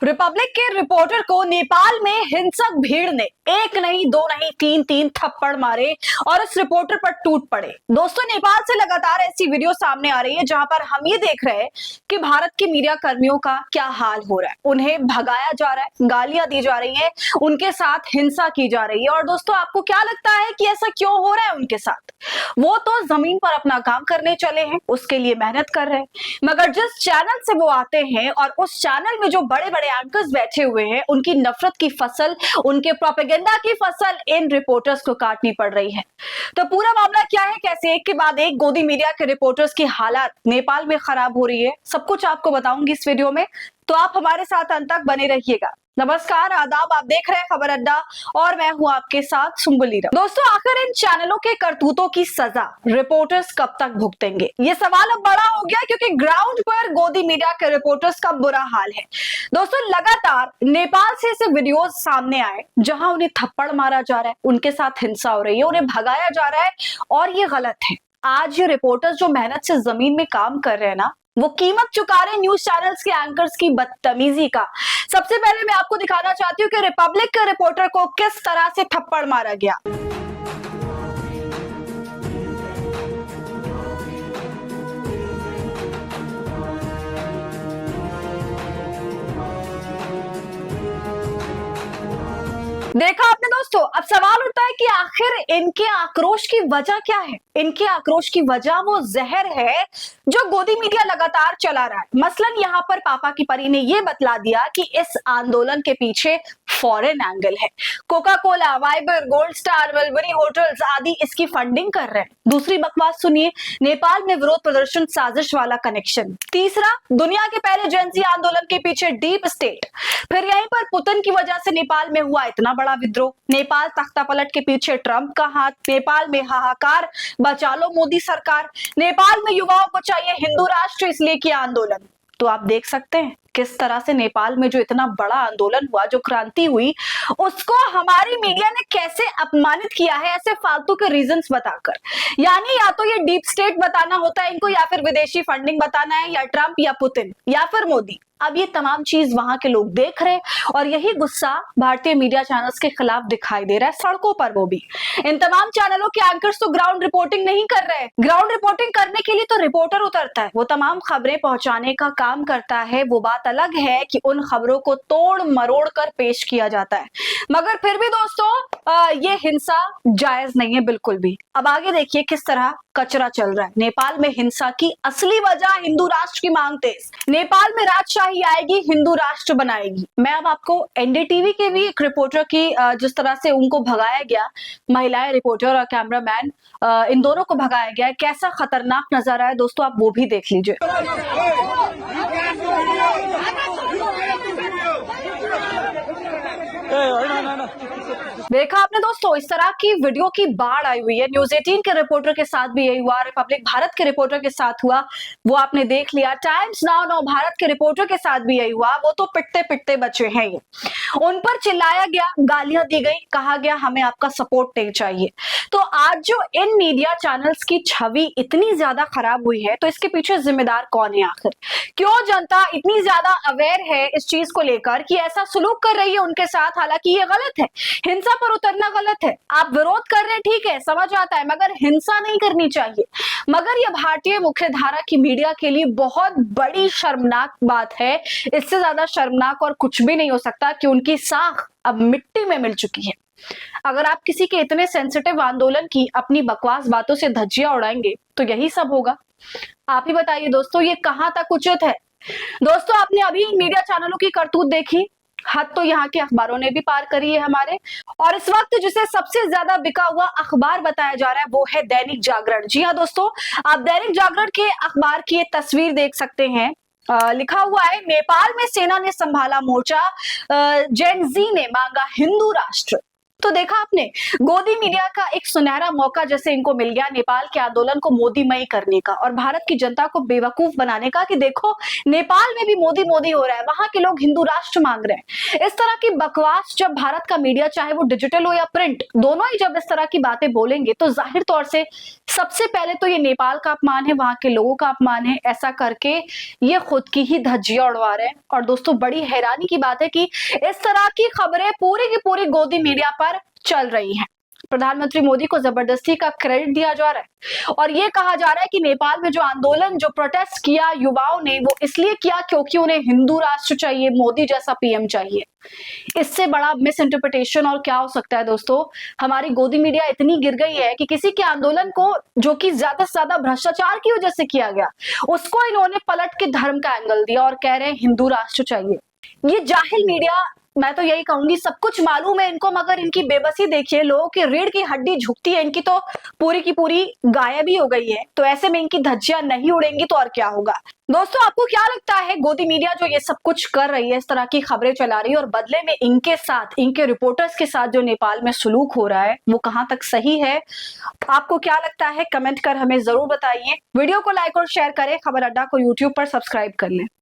Republic के reporter को नेपाल में हिंसक भीड़ ने एक नहीं दो नहीं तीन तीन थप्पड़ मारे और इस रिपोर्टर पर टूट पड़े। दोस्तों, नेपाल से लगातार ऐसी वीडियो सामने आ रही है जहां पर हम ये देख रहे हैं कि भारत के मीडिया कर्मियों का क्या हाल हो रहा है। उन्हें भगाया जा रहा है, गालियां दी जा रही हैं, उनके साथ हिंसा की जा रही है। और दोस्तों, आपको क्या लगता है कि ऐसा क्यों हो रहा है उनके साथ? वो तो जमीन पर अपना काम करने चले हैं, उसके लिए मेहनत कर रहे हैं, मगर जिस चैनल से वो आते हैं और उस चैनल में जो बड़े बड़े एंकर्स बैठे हुए हैं, उनकी नफरत की फसल, उनके प्रोपेगेंडा की फसल इन रिपोर्टर्स को काटनी पड़ रही है। तो पूरा मामला क्या है, कैसे एक के बाद एक गोदी मीडिया के रिपोर्टर्स की हालत नेपाल में खराब हो रही है, सब कुछ आपको बताऊंगी इस वीडियो में, तो आप हमारे साथ अंत तक बने रहिएगा। नमस्कार, आदाब, आप देख रहे हैं खबर अड्डा और मैं हूं आपके साथ सुम्बुल नीरव। दोस्तों, आखिर इन चैनलों के करतूतों की सजा रिपोर्टर्स कब तक भुगतेंगे? ये सवाल अब बड़ा हो गया क्योंकि ग्राउंड पर गोदी मीडिया के रिपोर्टर्स का बुरा हाल है। दोस्तों, लगातार नेपाल से ऐसे वीडियोस सामने आए जहां उन्हें थप्पड़ मारा जा रहा है, उनके साथ हिंसा हो रही है, उन्हें भगाया जा रहा है और ये गलत है। आज ये रिपोर्टर्स जो मेहनत से जमीन में काम कर रहे हैं ना, वो कीमत चुका रहे न्यूज चैनल्स के एंकर्स की बदतमीजी का। सबसे पहले मैं आपको दिखाना चाहती हूँ कि रिपब्लिक के रिपोर्टर को किस तरह से थप्पड़ मारा गया। देखा आपने दोस्तों, अब सवाल उठता है कि आखिर इनके आक्रोश की वजह क्या है? इनके आक्रोश की वजह वो जहर है जो गोदी मीडिया लगातार चला रहा है। मसलन यहाँ पर पापा की परी ने यह बतला दिया कि इस आंदोलन के पीछे फॉरेन एंगल है। Coca Cola, Viber, Gold Star, Wellbury hotels आदि इसकी फंडिंग कर रहे हैं। दूसरी बकवास सुनिए, नेपाल में विरोध प्रदर्शन साजिश वाला कनेक्शन। तीसरा, दुनिया के पहले जेनजी आंदोलन के पीछे डीप स्टेट। फिर यहीं पर पुतिन की वजह से नेपाल में हुआ इतना बड़ा विद्रोह। नेपाल तख्ता पलट के पीछे ट्रंप का हाथ। नेपाल में हाहाकार, बचा लो मोदी सरकार। नेपाल में युवाओं को चाहिए हिंदू राष्ट्र, इसलिए किया आंदोलन। तो आप देख सकते हैं किस तरह से नेपाल में जो इतना बड़ा आंदोलन हुआ, जो क्रांति हुई, उसको हमारी मीडिया ने कैसे अपमानित किया है ऐसे फालतू के रीजंस बताकर। यानी या तो ये डीप स्टेट बताना होता है इनको, या फिर विदेशी फंडिंग बताना है, या ट्रंप या पुतिन या फिर मोदी। अब ये तमाम चीज वहां के लोग देख रहे हैं और यही गुस्सा भारतीय मीडिया चैनल्स के खिलाफ दिखाई दे रहा है सड़कों पर। वो भी इन तमाम चैनलों के एंकर्स तो ग्राउंड रिपोर्टिंग नहीं कर रहे हैं। ग्राउंड रिपोर्टिंग करने के लिए तो रिपोर्टर उतरता है, वो तमाम खबरें पहुंचाने का काम करता है। वो बात अलग है कि उन खबरों को तोड़ मरोड़ कर पेश किया जाता है, मगर फिर भी दोस्तों ये हिंसा जायज नहीं है बिल्कुल भी। अब आगे देखिए किस तरह कचरा चल रहा है। नेपाल में हिंसा की असली वजह हिंदू राष्ट्र की मांग तेज। नेपाल में राजशाही आएगी, हिंदू राष्ट्र बनाएगी। मैं अब आपको एनडीटीवी के भी एक रिपोर्टर की जिस तरह से उनको भगाया गया, महिलाएं रिपोर्टर और कैमरामैन, इन दोनों को भगाया गया है, कैसा खतरनाक नजारा है दोस्तों, आप वो भी देख लीजिए। देखा आपने दोस्तों, इस तरह की वीडियो की बाढ़ आई हुई है। न्यूज 18 के रिपोर्टर के साथ भी यही हुआ, रिपब्लिक भारत के रिपोर्टर के साथ हुआ, वो आपने देख लिया। टाइम्स नाउ भारत के रिपोर्टर के साथ भी यही हुआ, वो तो पिटते पिटते बचे हैं। ये उन पर चिल्लाया गया, गालियां दी गई, कहा गया हमें आपका सपोर्ट नहीं चाहिए। तो आज जो इन मीडिया चैनल्स की छवि इतनी ज्यादा खराब हुई है, तो इसके पीछे जिम्मेदार कौन है आखिर? क्यों जनता इतनी ज्यादा अवेयर है इस चीज को लेकर कि ऐसा सुलूक कर रही है उनके साथ? हालांकि ये गलत है, हिंसा पर उतरना गलत है। आप विरोध कर रहे हैं, ठीक है, समझ आता है, मगर हिंसा नहीं करनी चाहिए। मगर यह भारतीय मुख्य धारा की मीडिया के लिए बहुत बड़ी शर्मनाक बात है। इससे ज्यादा शर्मनाक और कुछ भी नहीं हो सकता कि उनकी साख अब मिट्टी में मिल चुकी है। अगर आप किसी के इतने सेंसिटिव आंदोलन की अपनी बकवास बातों से धज्जियां उड़ाएंगे तो यही सब होगा। आप ही बताइए दोस्तों, ये कहां तक उचित है? दोस्तों, आपने अभी मीडिया चैनलों की करतूत देखी, हद तो यहाँ के अखबारों ने भी पार करी है हमारे। और इस वक्त जिसे सबसे ज्यादा बिका हुआ अखबार बताया जा रहा है वो है दैनिक जागरण। जी हाँ दोस्तों, आप दैनिक जागरण के अखबार की एक तस्वीर देख सकते हैं। लिखा हुआ है, नेपाल में सेना ने संभाला मोर्चा, जेन जी ने मांगा हिंदू राष्ट्र। तो देखा आपने, गोदी मीडिया का एक सुनहरा मौका जैसे इनको मिल गया नेपाल के आंदोलन को मोदीमय करने का और भारत की जनता को बेवकूफ बनाने का कि देखो नेपाल में भी मोदी मोदी हो रहा है, वहां के लोग हिंदू राष्ट्र मांग रहे हैं। इस तरह की बकवास जब भारत का मीडिया, चाहे वो डिजिटल हो या प्रिंट, दोनों ही जब इस तरह की बातें बोलेंगे तो जाहिर तौर से सबसे पहले तो ये नेपाल का अपमान है, वहां के लोगों का अपमान है। ऐसा करके ये खुद की ही धज्जियां उड़वा रहे हैं। और दोस्तों बड़ी हैरानी की बात है कि इस तरह की खबरें पूरी की पूरी गोदी मीडिया पर चल रही हैं। प्रधानमंत्री मोदी को जबरदस्ती का क्रेडिट दिया जा रहा है और ये कहा जा रहा है कि नेपाल में जो आंदोलन, जो प्रोटेस्ट किया युवाओं ने, वो इसलिए किया क्योंकि उन्हें हिंदू राष्ट्र चाहिए, मोदी जैसा पीएम चाहिए। इससे बड़ा मिस इंटरप्रिटेशन और क्या हो सकता है दोस्तों। हमारी गोदी मीडिया इतनी गिर गई है कि किसी के आंदोलन को, जो कि ज्यादा से ज्यादा भ्रष्टाचार की वजह से किया गया, उसको इन्होंने पलट के धर्म का एंगल दिया और कह रहे हैं हिंदू राष्ट्र चाहिए। ये जाहिल मीडिया, मैं तो यही कहूंगी, सब कुछ मालूम है इनको, मगर इनकी बेबसी देखिए, लोगों की रीढ़ की हड्डी झुकती है इनकी तो पूरी की पूरी गायब ही हो गई है। तो ऐसे में इनकी धज्जियां नहीं उड़ेंगी तो और क्या होगा। दोस्तों आपको क्या लगता है, गोदी मीडिया जो ये सब कुछ कर रही है, इस तरह की खबरें चला रही है और बदले में इनके साथ, इनके रिपोर्टर्स के साथ जो नेपाल में सुलूक हो रहा है, वो कहां तक सही है? आपको क्या लगता है? कमेंट कर हमें जरूर बताइए। वीडियो को लाइक और शेयर करें। खबर अड्डा को यूट्यूब पर सब्सक्राइब कर लें।